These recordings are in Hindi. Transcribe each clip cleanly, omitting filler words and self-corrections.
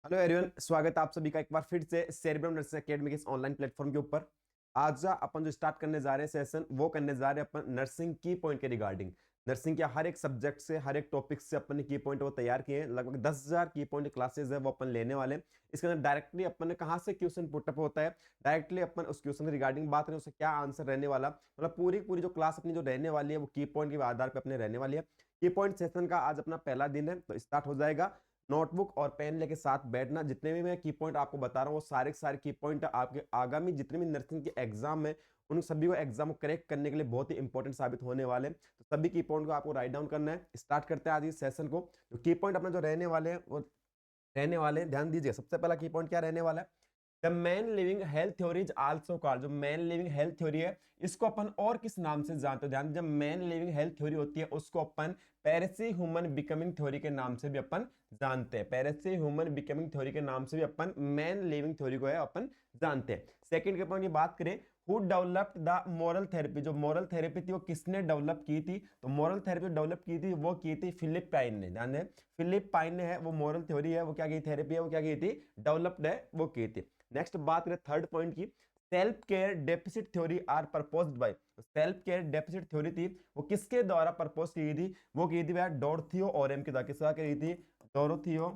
हेलो एवरीवन, स्वागत है आप सभी का एक बार फिर से सेरेब्रम नर्सिंग एकेडमी के इस ऑनलाइन प्लेटफॉर्म के ऊपर। आज अपन जो स्टार्ट करने जा रहे हैं सेशन, वो करने जा रहे हैं अपन नर्सिंग की पॉइंट के रिगार्डिंग। नर्सिंग के हर एक सब्जेक्ट से, हर एक टॉपिक से अपन ने की पॉइंट वो तैयार किए हैं। लगभग 10,000 की पॉइंट क्लासेस है वो अपन लेने वाले हैं। इसके अंदर डायरेक्टली अपन ने कहाँ से क्वेश्चन पुटअप होता है, डायरेक्टली अपन उस क्वेश्चन के रिगार्डिंग बात करें, उससे क्या आंसर रहने वाला, मतलब पूरी पूरी जो क्लास अपनी जो रहने वाली है वो की पॉइंट के आधार पर अपने रहने वाली है। की पॉइंट सेशन का आज अपना पहला दिन है, तो स्टार्ट हो जाएगा। नोटबुक और पेन लेके साथ बैठना। जितने भी मैं की पॉइंट आपको बता रहा हूँ वो सारे के सारे की पॉइंट आपके आगामी जितने भी नर्सिंग के एग्जाम है, उन सभी को एग्जाम को करेक्ट करने के लिए बहुत ही इंपॉर्टेंट साबित होने वाले हैं। तो सभी की पॉइंट को आपको राइट डाउन करना है। स्टार्ट करते हैं आज इस सेशन को। तो की पॉइंट अपना जो रहने वाले हैं वो रहने वाले हैं, ध्यान दीजिए। सबसे पहला की पॉइंट क्या रहने वाला है, the man living health theory is also called. जो मैन लिविंग हेल्थ थ्योरी है, इसको अपन और किस नाम से जानते हो, ध्यान। जब मैन लिविंग हेल्थ थ्योरी होती है उसको अपन पेरिसी ह्यूमन बिकमिंग थ्योरी के नाम से भी अपन जानते हैं। पेरिसी ह्यूमन बिकमिंग थ्योरी के नाम से भी अपन मैन लिविंग थ्योरी को है अपन जानते हैं। सेकंड के पॉइंट की बात करें, who developed the moral therapy. जो मोरल थेरेपी थी वो किसने डेवलप की थी, तो मोरल थेरेपी डेवलप की थी वो की थी फिलिप पाइन ने। ध्यान दें, फिलिप पाइन ने है वो मोरल थ्योरी है वो क्या की, थेरेपी है वो क्या की थी, डेवलप्ड है वो की थी। नेक्स्ट बात करें थर्ड पॉइंट की, self care deficit theory are proposed by. Self care deficit theory थी वो किसके द्वारा प्रपोज की गई थी, वो की थी डोरथियो ओरेम के द्वारा। किसका की थी, डोरथियो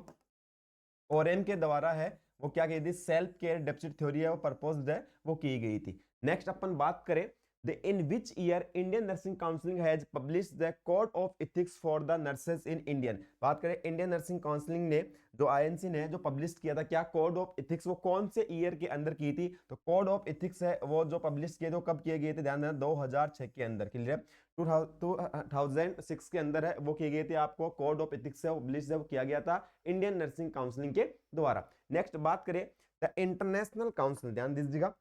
ओरेम के द्वारा है वो क्या की थी, सेल्फ केयर डेफिसिट थ्योरी है वो प्रपोज्ड है वो की गई थी। नेक्स्ट अपन बात करें, The in which year Indian Nursing Council has published the Code of Ethics for the Nurses in Indian। बात करें इंडियन नर्सिंग काउंसिलिंग ने, जो आईएनसी ने जो पब्लिश किया था, क्या कोड ऑफ इथिक्स वो कौन से ईयर के अंदर की थी, तो कोड ऑफ इथिक्स है वो जो पब्लिश किए थे वो कब किए गए थे, ध्यान देना 2006 के अंदर। क्लियर, 2006 के अंदर है वो किए गए थे। आपको कोड ऑफ इथिक्स है वो पब्लिश है वो किया गया था इंडियन नर्सिंग काउंसिलिंग के द्वारा। नेक्स्ट बात करें, द इंटरनेशनल काउंसिल, ध्यान दीजिएगा,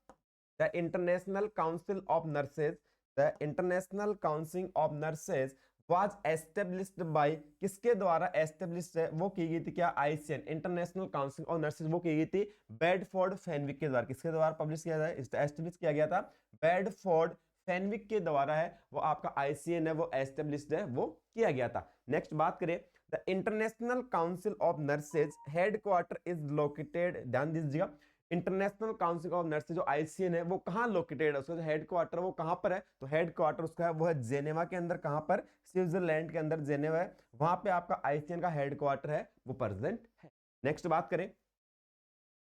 the international council of nurses, the international council of nurses was established by, किसके द्वारा एस्टेब्लिश है वो की गई थी, क्या, ICN, international council of nurses, वो की गई थी बेडफोर्ड फेनविक के द्वारा। किसके द्वारा पब्लिश किया जाए, एस्टेब्लिश किया गया था बेडफोर्ड फेनविक के द्वारा है वो आपका आईसीएन है वो एस्टेब्लिश्ड है वो किया गया था। नेक्स्ट बात करें, the international council of nurses headquarter is located, ध्यान दीजिएगा, इंटरनेशनल काउंसिल ऑफ नर्सेज जो आईसीएन है वो कहां लोकेटेड है, उसका जो हेडक्वार्टर वो कहां पर है, तो हेडक्वार्टर उसका है वो है जेनेवा के अंदर। कहां पर, स्विट्जरलैंड के अंदर जेनेवा है, वहां पे आपका आईसीएन का हेडक्वार्टर है वो प्रेजेंट है। नेक्स्ट बात करें,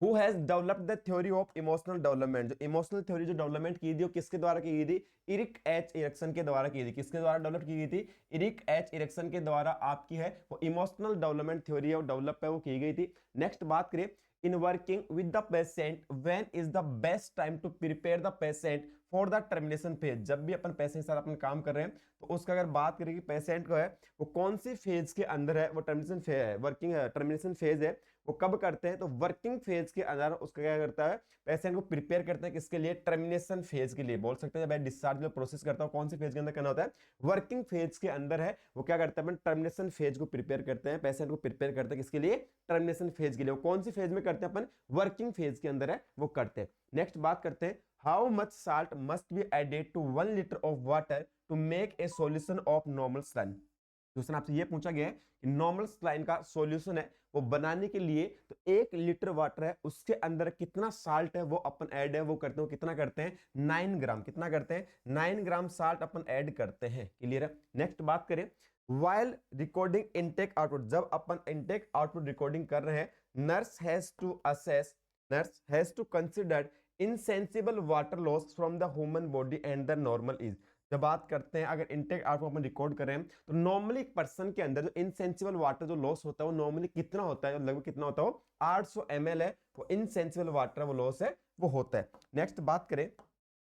who has developed the theory of emotional development. जो इमोशनल थ्योरी जो डेवलपमेंट की थी वो किसके द्वारा की गई थी, इरिक एच इरिक्सन के द्वारा की थी। किसके द्वारा डेवलप की गई थी, इरिक एच इरिक्सन के द्वारा आपकी है वो इमोशनल डेवलपमेंट थ्योरी है वो डेवलप है वो की गई थी। नेक्स्ट बात करें, in working with the patient when is the best time to prepare the patient for the termination phase। जब भी अपन पेशेंट के साथ अपन काम कर रहे हैं तो उसका अगर बात करें कि पेशेंट को है वो कौन सी फेज के अंदर है, वो टर्मिनेशन फेज है, वर्किंग टर्मिनेशन फेज है, वो कब करते हैं, तो वर्किंग फेज के अंदर उसका क्या करता है, पेशेंट को प्रिपेयर करते हैं किसके लिए, टर्मिनेशन फेज के लिए। बोल सकते हैं जब डिस्चार्ज में प्रोसेस करता है कौन सी फेज के अंदर करना होता है, वर्किंग फेज के अंदर है वो क्या करता है, अपन टर्मिनेशन फेज को प्रिपेयर करते हैं, पेशेंट को प्रिपेयर करते हैं किसके लिए, टर्मिनेशन फेज के लिए। वो कौन सी फेज में करते हैं, अपन वर्किंग फेज के अंदर है वो करते हैं। नेक्स्ट बात करते हैं, how much salt must be added to 1 litre of water to make a solution of normal saline. Question आपसे ये पूछा गया है कि नॉर्मल स्लाइन का सॉल्यूशन है वो बनाने के लिए तो 1 लीटर वाटर है उसके अंदर कितना साल्ट है वो अपन ऐड है वो करते हैं, कितना करते हैं, 9 ग्राम। कितना करते हैं, 9 ग्राम साल्ट अपन ऐड करते हैं। क्लियर है। नेक्स्ट बात करें, वाइल रिकॉर्डिंग इनटेक आउटपुट, जब अपन इनटेक आउटपुट रिकॉर्डिंग कर रहे हैं, nurse has to assess, nurse has to consider insensible water loss from the human body and the normal is. जब बात करते हैं अगर इनटेक आउटपुट अपन रिकॉर्ड कर रहे हैं तो नॉर्मली एक पर्सन के अंदर जो इनसेंसिबल वाटर जो लॉस होता है वो नॉर्मली कितना होता है, लगभग कितना होता है, वो 800 ml है वो इनसेंसिबल वाटर वो लॉस है वो होता है। नेक्स्ट बात करें,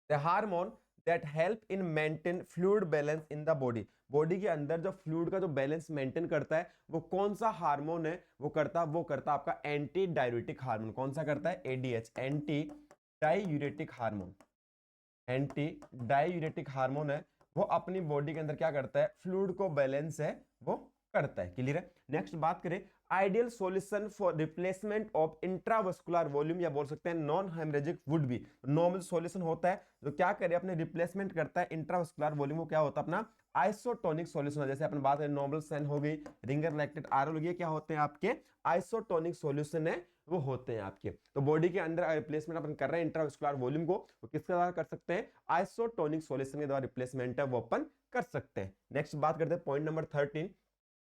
the hormone that help in maintain fluid balance in the body, body के अंदर जो फ्लूइड का जो बैलेंस मेंटेन करता है वो कौन सा हार्मोन है वो करता है आपका एंटी डायूरेटिक हार्मोन। कौन सा करता है, ADH, anti diuretic hormone. Anti diuretic hormone है वो अपनी बॉडी के अंदर क्या करता है, फ्लूइड को बैलेंस है वो करता है। क्लियर है। नेक्स्ट बात करें, ideal solution for replacement of intravascular volume, या बोल सकते हैं non haemorrhagic would be. Normal solution होता है जो क्या करे अपने रिप्लेसमेंट करता है इंट्रावस्कुलर वॉल्यूम, वो क्या होता है अपना आइसोटोनिक सॉल्यूशन। जैसे अपन बात करें नॉर्मल सैन हो गई, रिंगर लैक्टेट, आरएल, ये क्या होते हैं आपके आइसोटोनिक सॉल्यूशन है, वो होते हैं आपके। तो बॉडी के अंदर रिप्लेसमेंट अपन कर रहे हैं इंट्रावस्कुलर वॉल्यूम को, तो किसके द्वारा कर सकते हैं, आइसोटोनिक सॉल्यूशन के द्वारा रिप्लेसमेंट है वो अपन कर सकते हैं। नेक्स्ट बात करते हैं point number 13,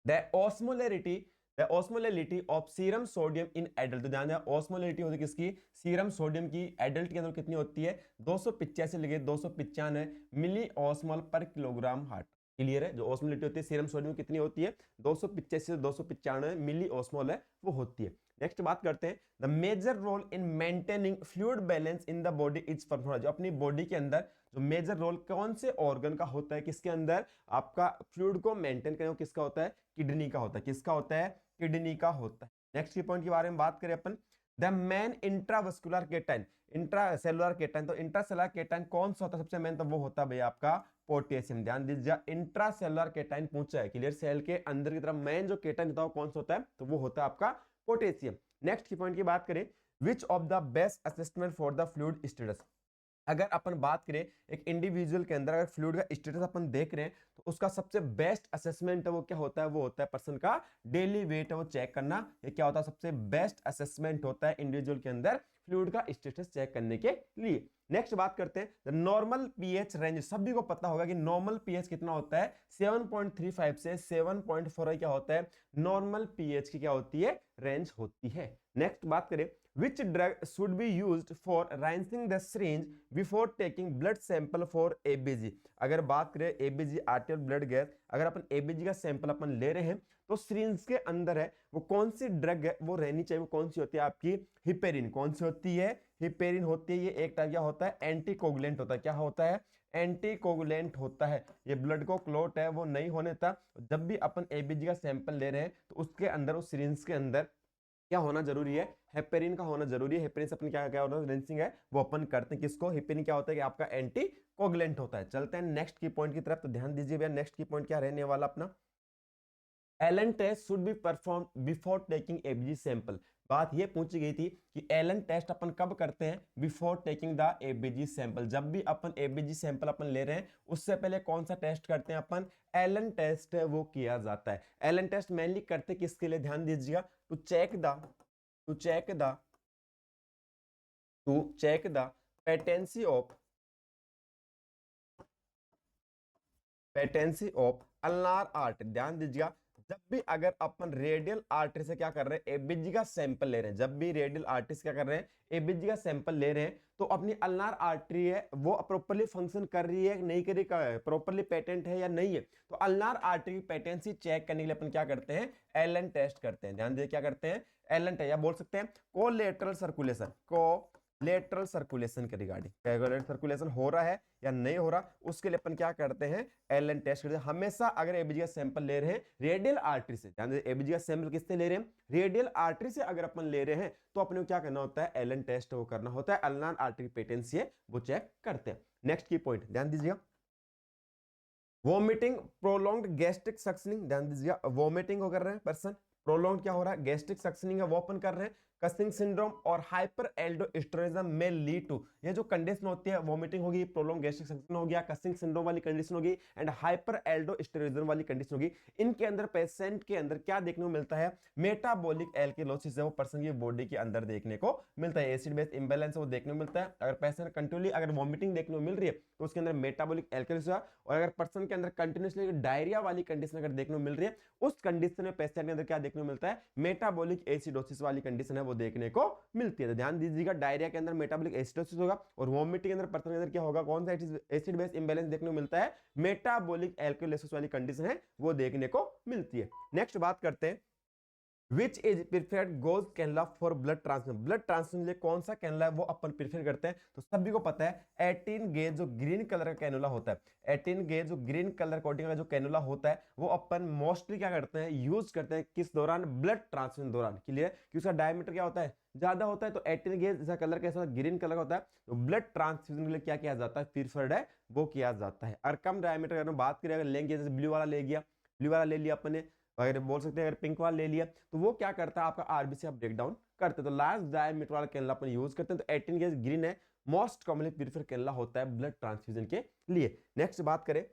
the osmolarity of serum sodium in adult. तो ध्यान दें ऑस्मोलैरिटी होती है किसकी, सीरम सोडियम की। एडल्ट के अंदर कितनी होती है, 285 से लेके 295 मिली ऑस्मोल पर किलोग्राम हार्ट। क्लियर है, जो ऑस्मोलैरिटी होती है सीरम सोडियम कितनी होती है, 285 से 295 मिली ऑस्मोल है वो होती है। नेक्स्ट बात करते हैं, the major role in maintaining fluid balance in the body is perform. जो अपनी बॉडी के अंदर जो मेजर रोल कौन से ऑर्गन का होता है, किसके अंदर आपका फ्लूइड को मेंटेन करने, किसका होता है, किडनी का होता है। किसका होता है, किडनी का होता है। नेक्स्ट की पॉइंट के बारे में बात करें अपन, the main intravascular cation, intracellular cation. तो इंट्रासेलुलर केटाइन कौन सा होता है सबसे मेन, तो वो होता है भैया आपका पोटेशियम। ध्यान दीजिए इंट्रासेलुलर केटाइन पूछा है, क्लियर, सेल के अंदर की तरफ मेन जो केटाइन होता है कौन सा होता है, तो वो होता है आपका पोटेशियम। नेक्स्ट की पॉइंट की बात करें, विच of the best assessment for the fluid status. अगर अपन बात करें एक इंडिविजुअल के अंदर अगर फ्लूइड का स्टेटस अपन देख रहे हैं, तो उसका सबसे बेस्ट असेसमेंट है वो क्या होता है, वो होता है पर्सन का डेली वेट है वो चेक करना। ये क्या होता है, सबसे बेस्ट असेसमेंट होता है इंडिविजुअल के अंदर फ्लूइड का स्टेटस चेक करने के लिए। नेक्स्ट बात करते हैं नॉर्मल पीएच रेंज। सभी को पता होगा कि नॉर्मल पीएच कितना होता है, 7.35 से 7.4 क्या होता है, नॉर्मल पीएच की क्या होती है, रेंज होती है। नेक्स्ट बात करें, which drug should be used for rinsing the syringe before taking blood sample for ABG। अगर बात करें ABG आर्टियल ब्लड गैस, अगर अपन ABG का सैंपल अपन ले रहे हैं तो सिरिंज के अंदर है वो कौन सी ड्रग है वो रहनी चाहिए, वो कौन सी होती है आपकी हिपेरिन। कौन सी होती है, हिपेरिन होती है। ये एक टाइप क्या होता है, एंटीकोगुलेंट होता है। क्या होता है, एंटीकोगुलेंट होता है। ये ब्लड को क्लॉट है वो नहीं होने देता। जब भी अपन ABG का सैंपल ले रहे हैं तो उसके अंदर, उस सिरिंज के अंदर क्या होना जरूरी है, हेपेरिन का होना जरूरी है। हेपेरिन से अपन क्या क्या होता है, रिंसिंग है वो अपन करते हैं। किसको, हेपेरिन क्या होता है कि आपका एंटी कोगुलेंट होता है। चलते हैं नेक्स्ट की पॉइंट की तरफ। तो ध्यान दीजिए भैया नेक्स्ट की पॉइंट क्या रहने वाला अपना, Allen test should be perform before taking ABG sample. बात ये पूछी गई थी कि एलन टेस्ट अपन कब करते हैं, before taking the ABG sample. जब भी अपन एबीजी सैंपल अपन ले रहे हैं उससे पहले कौन सा टेस्ट करते हैं अपन, एलन टेस्ट वो किया जाता है। एलन टेस्ट मेनली करते किसके लिए, ध्यान दीजिएगा, to check the patency of ulnar artery. ध्यान दीजिएगा, जब भी अगर अपन रेडियल आर्टरी से क्या कर रहे हैं, एबीजी का सैंपल ले रहे हैं, जब भी रेडियल आर्टरी से क्या कर रहे हैं, एबीजी का सैंपल ले रहे हैं, तो अपनी अल्नार आर्टरी है वो प्रॉपर्ली फंक्शन कर रही है नहीं कर रही, प्रॉपर्ली पेटेंट है या नहीं है। तो अल्नार आर्टरी की पेटेंसी चेक करने के लिए अपन क्या करते हैं, एलन टेस्ट करते हैं। ध्यान दीजिए क्या करते हैं, एलन टेस्ट, या बोल सकते हैं कोलेटरल सर्कुलेशन के रिगार्डिंग सर्कुलेशन हो रहा है या नहीं हो रहा, उसके लिए अपन क्या करते हैं, एलन टेस्ट करते हैं। हमेशा अगर एबीजी का सैंपल ले रहे हैं रेडियल आर्टरी से, ध्यान दीजिए एबीजी का सैंपल किससे ले रहे हैं, रेडियल आर्टरी से अगर अपन ले रहे हैं, तो अपने को क्या करना होता है, एलन टेस्ट वो करना होता है। अल्नार आर्टरी पेटेंसी है वो चेक करते हैं। नेक्स्ट की पॉइंट ध्यान दीजिएगा, वोमिटिंग, प्रोलॉन्ग्ड गैस्ट्रिक सक्शनिंग। ध्यान दीजिएगा वोमिटिंग हो कर रहे हैं पर्सन, प्रोलॉन्ग क्या हो रहा है, गैस्ट्रिक सक्शनिंग है वो अपन कर रहे हैं। कसिंग सिंड्रोम और हाइपर एल्डोस्टेरोनिज्म में लीड टू, ये जो कंडीशन होती है, वोमिटिंग होगी, प्रोलॉन्ग गैस्ट्रिक सक्शन हो गया, कसिंग सिंड्रोम वाली कंडीशन होगी एंड हाइपर एल्डोस्टेरोनिज्म वाली कंडीशन होगी। इनके अंदर पेशेंट के अंदर क्या देखने को मिलता है, मेटाबॉलिक एल्कलोसिस है वो पर्सन की बॉडी के अंदर देखने को मिलता है। एसिड बेस इंबैलेंस वो देखने को मिलता है। अगर पेशेंट कंटिन्यूली अगर वोमिटिंग देखने को मिल रही है तो उसके अंदर मेटाबॉलिक एल्कलोसिस, और अगर पर्सन के अंदर कंटिन्यूसली डायरिया वाली कंडीशन अगर देखने को मिल रही है, उस कंडीशन में पेशेंट के अंदर क्या देखने को मिलता है, मेटाबॉलिक एसिडोसिस वाली कंडीशन है वो देखने को मिलती है। तो ध्यान दीजिएगा डायरिया के अंदर मेटाबॉलिक एसिडोसिस होगा, और वोमिटिंग के अंदर पर्सन के अंदर क्या होगा, कौन सा एसिड बेस इंबैलेंस देखने को मिलता है, मेटाबॉलिक एल्कलोसिस वाली कंडीशन है वो देखने को मिलती है। नेक्स्ट बात करते हैं, which is preferred goes cannula for blood transfusion. Blood transfusion लिए कौन सा कैनुला है वो अपन प्रीफर करते हैं, तो सभी को पता है 18 गेज जो ग्रीन कलर का कैनुला होता है, 18 गेज जो ग्रीन कलर कोटिंग का जो कैनुला होता है वो अपन मोस्टली क्या करते हैं, यूज करते हैं किस दौरान, ब्लड ट्रांसफ्यूजन दौरान। क्लियर, कि उसका डायमीटर क्या होता है, ज्यादा होता है। तो 18 गेज जैसा कलर कैसा ग्रीन कलर का होता है, तो ब्लड ट्रांसफ्यूजन के लिए क्या किया जाता है, प्रीफर्ड है वो किया जाता है। और कम डायमीटर अगर बात करें, अगर लेंगे जैसे ब्लू वाला ले लिया अपन ने, अगर बोल सकते हैं अगर पिंक वाला ले लिया तो वो क्या करता है आपका आरबीसी आप ब्रेक डाउन करते हैं। तो लार्ज डायमीटर वाला कैनुला अपन यूज करते हैं। तो 18 गेज ग्रीन है, मोस्ट कॉमनली प्रीफर कैनुला होता है ब्लड ट्रांसफ्यूजन के लिए। नेक्स्ट बात करें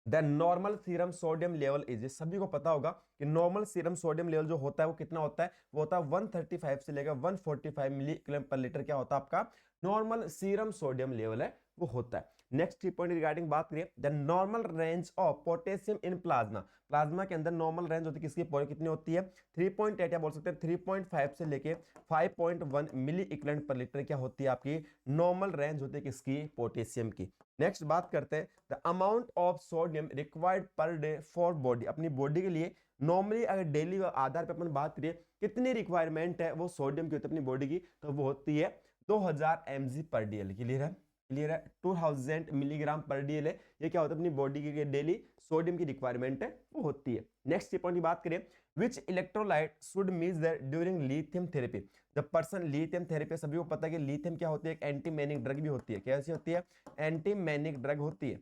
the normal serum sodium level is, सभी को पता होगा कि नॉर्मल सीरम सोडियम लेवल जो होता है वो कितना होता है, वो होता है 135 से लेकर 145 मिली ग्राम पर लीटर क्या होता है आपका नॉर्मल सीरम सोडियम लेवल है वो होता है। नेक्स्ट पॉइंट रिगार्डिंग बात करिए the normal range of potassium in plasma, plasma के अंदर नॉर्मल रेंज होती है किसकी, कितनी होती है 3.8 या बोल सकते हैं 3.5 से लेके 5.1 मिली इक्विवेलेंट पर लीटर क्या होती है आपकी नॉर्मल रेंज होती है किसकी, पोटेशियम की। नेक्स्ट बात करते हैं the amount of sodium required per day for body, अपनी बॉडी के लिए नॉर्मली अगर डेली आधार पर अपन बात करिए कितनी रिक्वायरमेंट है वो सोडियम की होती है अपनी बॉडी की, तो वो होती है 2000 mg पर डीएल। क्लियर है, क्लियर है, 2000 मिलीग्राम पर डीएल है, ये क्या होता है अपनी बॉडी की डेली सोडियम की रिक्वायरमेंट है वो होती है। नेक्स्ट पॉइंट की बात करें which electrolyte should measure during lithium therapy, जब पर्सन लिथियम थेरेपी, सभी को पता है कि लिथियम क्या होती है, एक एंटीमैनिक ड्रग भी होती है, कैसी होती है, एंटीमैनिक ड्रग होती है,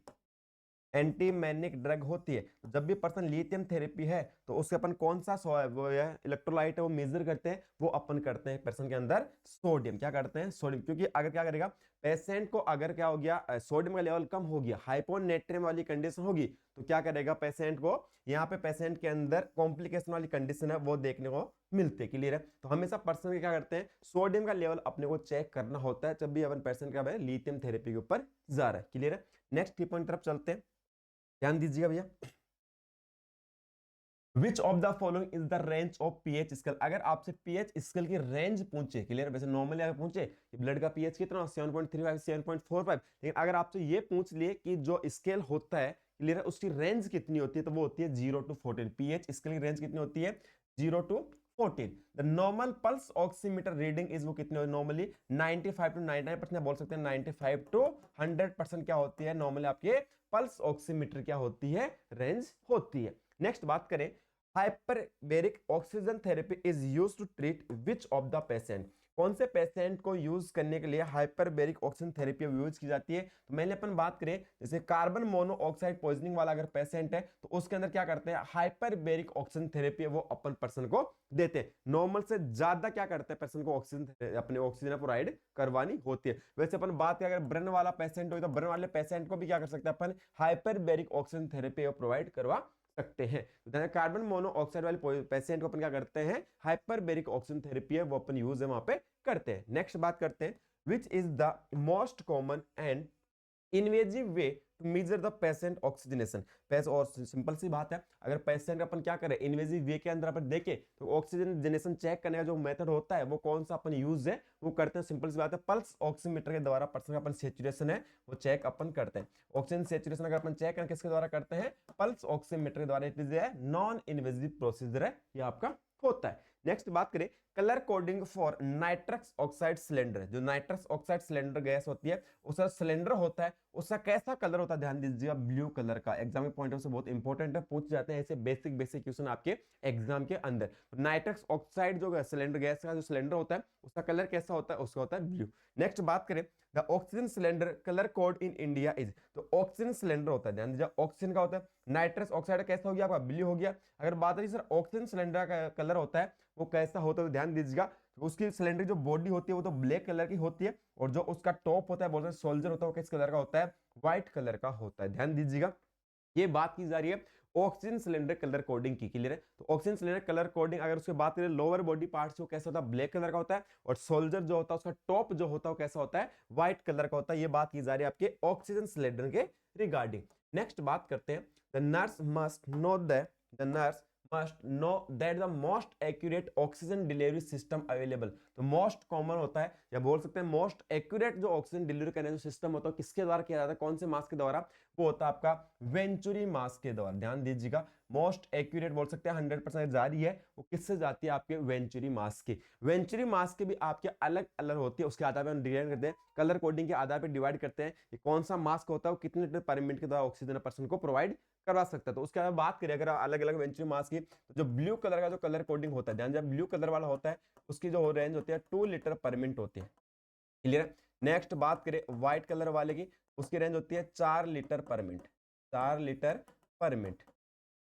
एंटीमैनिक ड्रग होती है। तो जब भी पर्सन लिथियम थेरेपी है तो उसके अपन कौन सा वो है इलेक्ट्रोलाइट है वो मेजर करते हैं, वो अपन करते हैं पर्सन के अंदर सोडियम, क्या करते हैं सोडियम, क्योंकि अगर क्या करेगा पेशेंट को अगर क्या हो गया सोडियम का लेवल कम हो गया, हाइपोनेट्रियम वाली कंडीशन होगी, तो क्या करेगा पेशेंट को, यहाँ पे पेशेंट के अंदर कॉम्प्लिकेशन वाली कंडीशन है वो देखने को मिलते हैं। क्लियर है, तो हमेशा पर्सन के क्या करते हैं सोडियम का लेवल अपने को चेक करना होता है जब भी अपन पेशेंट का लिथियम थेरेपी के ऊपर जा रहा है। क्लियर है, नेक्स्ट पॉइंट तरफ चलते हैं, ध्यान दीजिएगा भैया। विच of the following is the range of pH scale, अगर आपसे पीएच स्केल की रेंज पूछे, क्लियर, वैसे नॉर्मली अगर पूछे कि ब्लड का पीएच कितना 7.35 7.45, लेकिन अगर आपसे ये पूछ लिए कि जो स्केल होता है क्लियर है उसकी रेंज कितनी होती है, तो वो होती है 0 to 14, पीएच स्केल की रेंज कितनी होती है 0 to 14। The normal pulse oximeter reading is वो कितनी होती है नॉर्मली 95 to 99%, बोल सकते हैं 95 to 100% क्या होती है नॉर्मली आपके पल्स ऑक्सीमीटर क्या होती है रेंज होती है। नेक्स्ट बात करें hyperbaric oxygen therapy is used to treat which of the patient, कौन से पेशेंट को यूज करने के लिए हाइपरबेरिक ऑक्सीजन थेरेपी यूज की जाती है। तो मैंने अपन बात करें जैसे कार्बन मोनोऑक्साइड पॉइजनिंग वाला अगर पेशेंट है तो उसके अंदर क्या करते हैं हाइपरबेरिक ऑक्सीजन थेरेपी वो अपन पर्सन को देते हैं, नॉर्मल से ज्यादा क्या करते हैं पर्सन को ऑक्सीजन अपने ऑक्सीजन प्रोवाइड करवानी होती है। वैसे अपन बात करें अगर ब्रेन वाला पेशेंट हो तो ब्रेन वाले पेशेंट को भी क्या कर सकते हैं अपन हाइपरबेरिक ऑक्सीजन थेरेपी प्रोवाइड करवा सकते हैं। तो कार्बन मोनोऑक्साइड वाले पेशेंट को अपन क्या करते हैं हाइपरबेरिक ऑक्सीजन थेरेपी है वो अपन यूज है वहां पे करते हैं। नेक्स्ट बात करते हैं which is the most common and invasive way to measure the patient oxygenation, और सिंपल सी बात है अगर पेशेंट अपन क्या करें इन्वेजिव वे के अंदर अपन देखें तो ऑक्सीजनेशन चेक करने का जो मेथड होता है वो कौन सा अपन यूज है वो करते हैं, सिंपल सी बात है पल्स ऑक्सीमीटर के द्वारा पर्सन का अपन सेचुरेशन है वो चेक अपन करते हैं। ऑक्सीजन सेचुरेशन अगर अपन चेक करें किसके द्वारा करते हैं पल्स ऑक्सीमीटर के द्वारा, it is a non invasive procedure है ये आपका होता है। नेक्स्ट बात करें colour coding for nitrous oxide cylinder, जो नाइट्रस ऑक्साइड सिलेंडर गैस होती है उसका सिलेंडर होता है उसका कैसा कलर होता है, ध्यान दीजिएगा ब्लू कलर का, एग्जाम के पॉइंट ऑफ से बहुत इंपॉर्टेंट है, पूछ जाते हैं ऐसे बेसिक बेसिक क्वेश्चन आपके एग्जाम के अंदर। तो नाइट्रस ऑक्साइड जो सिलेंडर गैस का जो सिलेंडर होता है उसका कलर कैसा होता है उसका होता है ब्लू। नेक्स्ट बात करें the oxygen cylinder colour code in India is, तो ऑक्सीजन सिलेंडर होता है ध्यान दीजिए ऑक्सीजन का होता है नाइट्रस ऑक्साइड कैसा हो गया आपका ब्लू हो गया। अगर बात करें सर ऑक्सीजन सिलेंडर का कलर होता है वो कैसा होता है, ध्यान दीजिएगा उसकी सिलेंडर जो बॉडी होती है वो तो ब्लैक कलर की होती है और जो उसका टॉप होता है बोलते हैं सोल्जर होता है वो किस कलर का होता है व्हाइट कलर का होता है। ध्यान दीजिएगा ये बात की जा रही है ऑक्सीजन सिलेंडर कलर कोडिंग की। क्लियर है, तो ऑक्सीजन सिलेंडर कलर कोडिंग अगर उसकी बात करें लोअर बॉडी पार्ट्स वो कैसा होता है ब्लैक कलर का होता है और सोल्जर जो होता है उसका टॉप जो होता है वो कैसा होता है व्हाइट कलर का होता है। ये बात की जा रही है आपके ऑक्सीजन सिलेंडर के रिगार्डिंग। नेक्स्ट बात करते हैं the nurse must know the nurse must know that the most accurate oxygen delivery system available, तो मोस्ट कॉमन होता है या बोल सकते हैं मोस्ट एक्यूरेट जो ऑक्सीजन डिलीवरी करने का सिस्टम होता है किसके द्वारा किया जाता है, कौन से मास्क के द्वारा, वो होता है आपका वेंचुरी मास्क के द्वारा। ध्यान दीजिएगा मोस्ट एक्यूरेट बोल सकते हैं 100% जारी है वो किससे जाती है आपके वेंचुरी मास्क की। वेंचुरी मास्क के भी आपके अलग अलग होती है उसके आधार पर हम डिवाइड करते हैं कलर कोडिंग के आधार पर डिवाइड करते हैं कि कौन सा मास्क होता है वो कितने लीटर पर मिनट के द्वारा ऑक्सीजन पर्सन को प्रोवाइड करवा सकता है। तो उसके बाद बात करें अगर अलग अलग वेंचुरी मास्क की तो जो ब्लू कलर का जो कलर कोडिंग होता है ध्यान जब ब्लू कलर वाला होता है उसकी जो रेंज होती है 2 लीटर पर मिनट होती है। क्लियर है, नेक्स्ट बात करें व्हाइट कलर वाले की उसकी रेंज होती है 4 लीटर पर मिनट, 4 लीटर पर मिनट।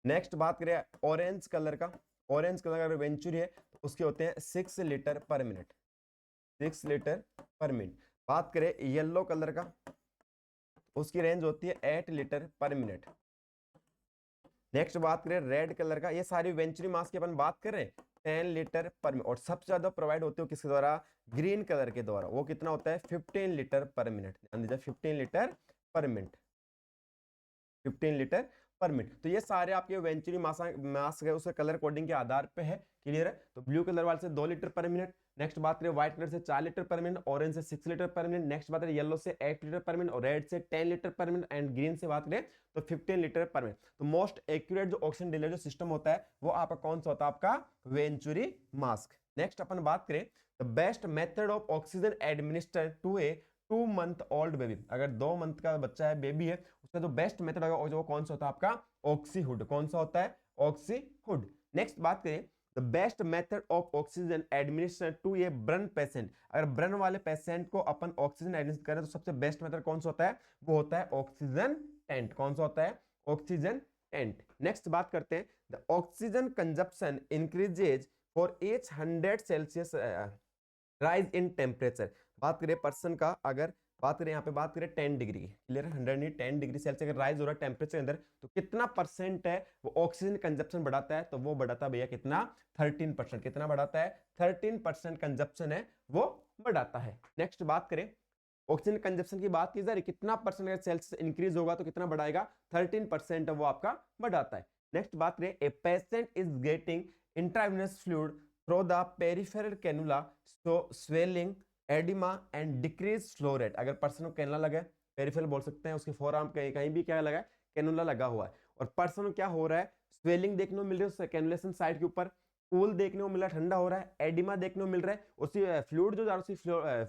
नेक्स्ट बात करें ऑरेंज कलर का, ऑरेंज कलर का अगर वेंचुरी है तो उसके होते हैं 6 लीटर पर मिनट, 6 लीटर पर मिनट। बात करें येलो कलर का, उसकी रेंज होती है 8 लीटर पर मिनट। नेक्स्ट बात करें रेड कलर का, ये सारी वेंचुरी मास की अपन बात करें 10 लीटर पर मिनट। और सबसे ज्यादा प्रोवाइड होते हो किसके द्वारा, ग्रीन कलर के द्वारा, वो कितना होता है 15 लीटर पर मिनट। ध्यान दीजिए 15 लीटर पर मिनट, 15 लीटर पर मिनट। तो ये सारे आपके वेंचुरी मास है उसके कलर कोडिंग के आधार पे है। क्लियर है। तो ब्लू कलर वाले से 2 लीटर पर मिनट, नेक्स्ट बात करें व्हाइट कलर से 4 लीटर पर मिनट, ऑरेंज से 6 लीटर पर मिनट, नेक्स्ट बात करें येलो से 8 लीटर पर मिनट और रेड से 10 लीटर पर मिनट एंड ग्रीन से बात करें तो 15 लीटर पर मिनट। तो मोस्ट एक्यूरेट जो ऑक्सीजन डिलीवरी सिस्टम होता है वो आपका कौन सा होता है, आपका वेंचुरी मास्क। नेक्स्ट अपन बात करें the best method of oxygen administer to a 2 month old baby. अगर 2 मंथ का बच्चा है, बेबी है, उसका जो बेस्ट मेथड होगा वो कौन सा होता है, आपका ऑक्सीहुड। कौन सा होता है, ऑक्सीहुड। नेक्स्ट बात करें the best method of oxygen administer to a burn patient. अगर ब्रन वाले पेशेंट को अपन ऑक्सीजन एडमिनिस्टर करें तो सबसे बेस्ट मेथड कौन सा होता है, वो होता है ऑक्सीजन टेंट। कौन सा होता है, ऑक्सीजन टेंट। नेक्स्ट बात करते हैं the oxygen consumption increases for H 100 Celsius rise in temperature. बात करें पर्सन का, अगर बात करें यहाँ पे बात करें 10 डिग्री, क्लियर है, 100 नहीं 10 डिग्री सेल्सियस अगर राइज हो रहा है टेम्परेचर के अंदर तो कितना परसेंट है वो ऑक्सीजन कंजप्शन बढ़ाता है, तो वो बढ़ाता है भैया कितना, 13%। कितना बढ़ाता है, 13% कंजप्शन है वो बढ़ाता है। नेक्स्ट बात करें ऑक्सीजन कंजप्शन की बात की जा रही, कितना परसेंट अगर सेल्सियस इंक्रीज होगा तो कितना बढ़ाएगा, 13% वो आपका बढ़ाता है। नेक्स्ट बात करें a patient is getting intravenous fluid through the peripheral cannula so swelling oedema and decrease flow rate. अगर पर्सन को कैनुला लगा है, पेरिफेरल बोल सकते हैं, उसके फोरआर्म कहीं भी क्या लगा है, कैनुला लगा हुआ है और पर्सन को क्या हो रहा है, स्वेलिंग देखने को मिल रही है कैनुलेशन साइड के ऊपर, कूल देखने को मिल रहा है, ठंडा हो रहा है, एडिमा देखने को मिल रहा है, उसी फ्लूइड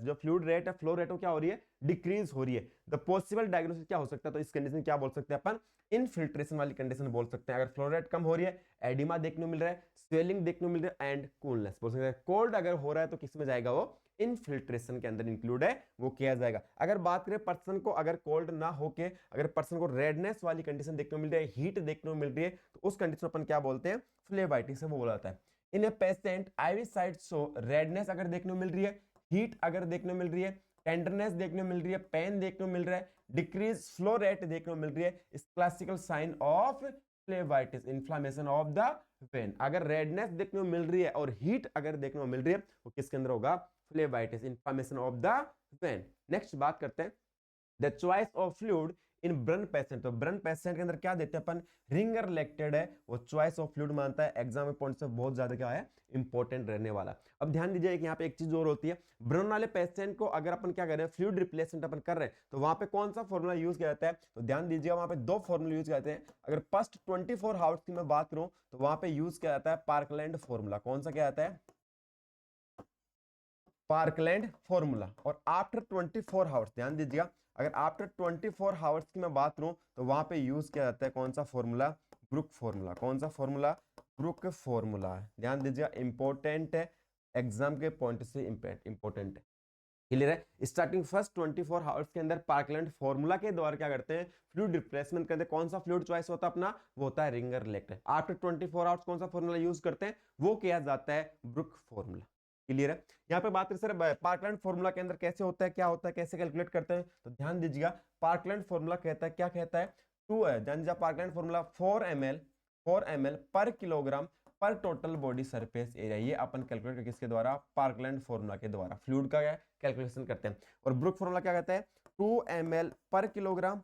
जो फ्लूइड रेट है, फ्लो रेट क्या हो रही है, डिक्रीज हो रही है। द पॉसिबल डायग्नोसिस क्या हो सकता है, तो इस कंडीशन क्या बोल सकते हैं अपन, इनफिल्ट्रेशन वाली कंडीशन बोल सकते हैं। अगर फ्लो रेट कम हो रही है, एडिमा देखने को मिल रहा है, स्वेलिंग देखने को मिल रहा है एंड कूलनेस बोल सकते हैं। कोल्ड अगर हो रहा है तो किस में जाएगा, वो इनफिल्ट्रेशन के अंदर इंक्लूड है, वो किया जाएगा। अगर बात करें पर्सन को अगर कोल्ड ना होके अगर पर्सन को रेडनेस वाली कंडीशन देखने को मिल रही है, हीट देखने को मिल रही है, तो उस कंडीशन अपन क्या बोलते हैं, फ्लेबाइटिस से वो बोला जाता है। In a patient IV site so redness अगर देखने को मिल रही है, हीट अगर देखने को मिल रही है, टेंडरनेस देखने को मिल रही है, पेन देखने को मिल रहा है, डिक्रीज फ्लो रेट देखने को मिल रही है, इस classical sign of phlebitis, inflammation of the vein. अगर रेडनेस देखने को मिल रही है और हीट अगर देखने को मिल रही है वो किसके अंदर होगा, phlebitis, inflammation of the vein. Next बात करते हैं the choice of fluid in burn patient. तो ब्रन पेशेंट के अंदर क्या देते हैं अपन, रिंगर लेक्टेड है, वो चॉइस ऑफ फ्लूइड मानता है, एग्जाम में पॉइंट से बहुत ज्यादा क्या है, इंपॉर्टेंट रहने वाला। अब ध्यान दीजिए कि यहाँ पे एक चीज और होती है, ब्रन वाले पेशेंट को अगर अपन क्या कर रहे हैं, फ्लूइड रिप्लेसमेंट अपन कर रहे हैं, तो वहां पे कौन सा फॉर्मूला यूज किया जाता है, तो ध्यान दीजिएगा वहां पे 2 फॉर्मूला यूज किए जाते हैं। अगर फर्स्ट 24 आवर्स की मैं बात करूं तो वहां पे यूज किया जाता है पार्कलैंड फॉर्मूला। कौन सा क्या जाता है, पार्कलैंड फॉर्मूला। और आफ्टर 24 आवर्स, ध्यान दीजिएगा अगर आफ्टर 24 आवर्स की मैं बात करूं तो वहां पे यूज किया जाता है कौन सा फॉर्मूला, ब्रुक फॉर्मूला। कौन सा फॉर्मूला, ब्रुक फॉर्मूला। ध्यान दीजिएगा इंपॉर्टेंट है, एग्जाम के पॉइंट से इंपॉर्टेंट है। क्लियर है। स्टार्टिंग फर्स्ट 24 आवर्स के अंदर पार्कलैंड फॉर्मूला के द्वारा क्या करते हैं, फ्लूइड रिप्लेसमेंट करते हैं। कौन सा फ्लूइड चॉइस होता है अपना, वो होता है रिंगर लेक्टेड। आफ्टर 24 आवर्स कौन सा फॉर्मूला यूज करते हैं, वो किया जाता है ब्रुक फॉर्मूला। क्लियर है। यहाँ पे बात करें सर पार्कलैंड फॉर्मूला के अंदर कैसे होता है, क्या होता है, कैसे कैलकुलेट करते हैं, तो ध्यान दीजिएगा पार्कलैंड फॉर्मूला कहता है, क्या कहता है, 2 है, ध्यान दीजिए पार्कलैंड फॉर्मूला 4 ml पर किलोग्राम पर टोटल बॉडी सरफेस एरिया। ये अपन कैलकुलेट करके किसके द्वारा, पार्कलैंड फॉर्मूला के द्वारा फ्लूइड का कैलकुलेशन करते हैं। और ब्रुक फॉर्मूला क्या कहता है, 2 ml पर किलोग्राम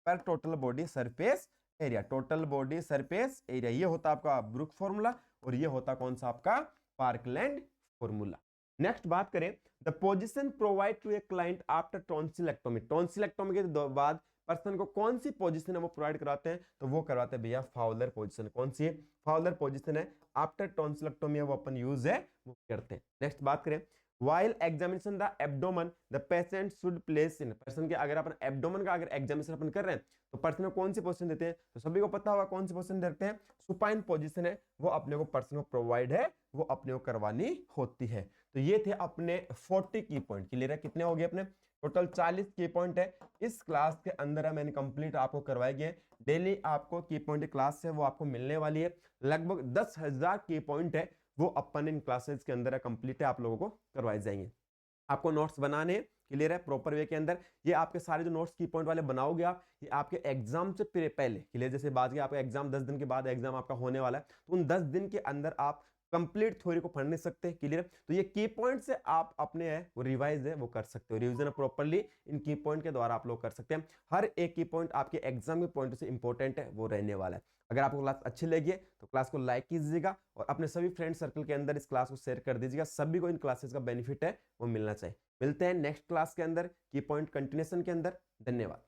पर total body surface area. Total body surface area ये होता आपका ब्रुक फॉर्मूला और ये होता कौन सा आपका पार्कलैंड फॉर्मूला। नेक्स्ट बात करें the position provide to a client after tonsillectomy. Tonsillectomy के बाद पर्सन को कौन सी पोजीशन है वो प्रोवाइड कराते हैं, तो वो करवाते हैं भैया फाउलर पोजीशन। कौन सी फाउलर पोजीशन है, आफ्टर टॉन्सिलेक्टोमी वो अपन यूज है वो करते हैं। नेक्स्ट बात करें while examination the abdomen the patient should place in। Person के अगर अपन एब्डोमेन का अगर एग्जामिनेशन अपन कर रहे हैं तो पर्सन को कौन सी पोजीशन देते हैं, तो सभी को पता होगा कौन सी पोजीशन देते हैं, सुपाइन पोजीशन है वो अपने को पर्सन को प्रोवाइड है, वो अपने को करवानी होती है। तो ये थे अपने 40 की पॉइंट। क्लियर है, कितने हो गए अपने टोटल 40 की पॉइंट है इस क्लास के अंदर मैंने कंप्लीट आपको करवाए गए। डेली आपको की पॉइंट क्लास है वो आपको मिलने वाली है। लगभग 10,000 की पॉइंट है वो अपन इन क्लासेस के अंदर कंप्लीट है आप लोगों को करवाए जाएंगे। आपको नोट्स बनाने क्लियर है प्रॉपर वे के अंदर। ये आपके सारे जो नोट्स की पॉइंट वाले बनाओगे आप, ये आपके एग्जाम से पहले क्लियर, जैसे बात की आपका एग्जाम 10 दिन के बाद एग्जाम आपका होने वाला है, तो उन 10 दिन के अंदर आप कंप्लीट थ्योरी को पढ़ नहीं सकते क्लियर। तो ये की पॉइंट से आप अपने है वो रिवाइज है वो कर सकते हो, रिवीजन प्रॉपरली इन की पॉइंट के द्वारा आप लोग कर सकते हैं। हर एक की पॉइंट आपके एग्जाम के पॉइंट से इंपॉर्टेंट है वो रहने वाला है। अगर आपको क्लास अच्छी लगी है तो क्लास को लाइक कीजिएगा और अपने सभी फ्रेंड सर्कल के अंदर इस क्लास को शेयर कर दीजिएगा। सभी को इन क्लासेस का बेनिफिट है वो मिलना चाहिए। मिलते हैं नेक्स्ट क्लास के अंदर की पॉइंट कंटिन्यूएशन के अंदर। धन्यवाद।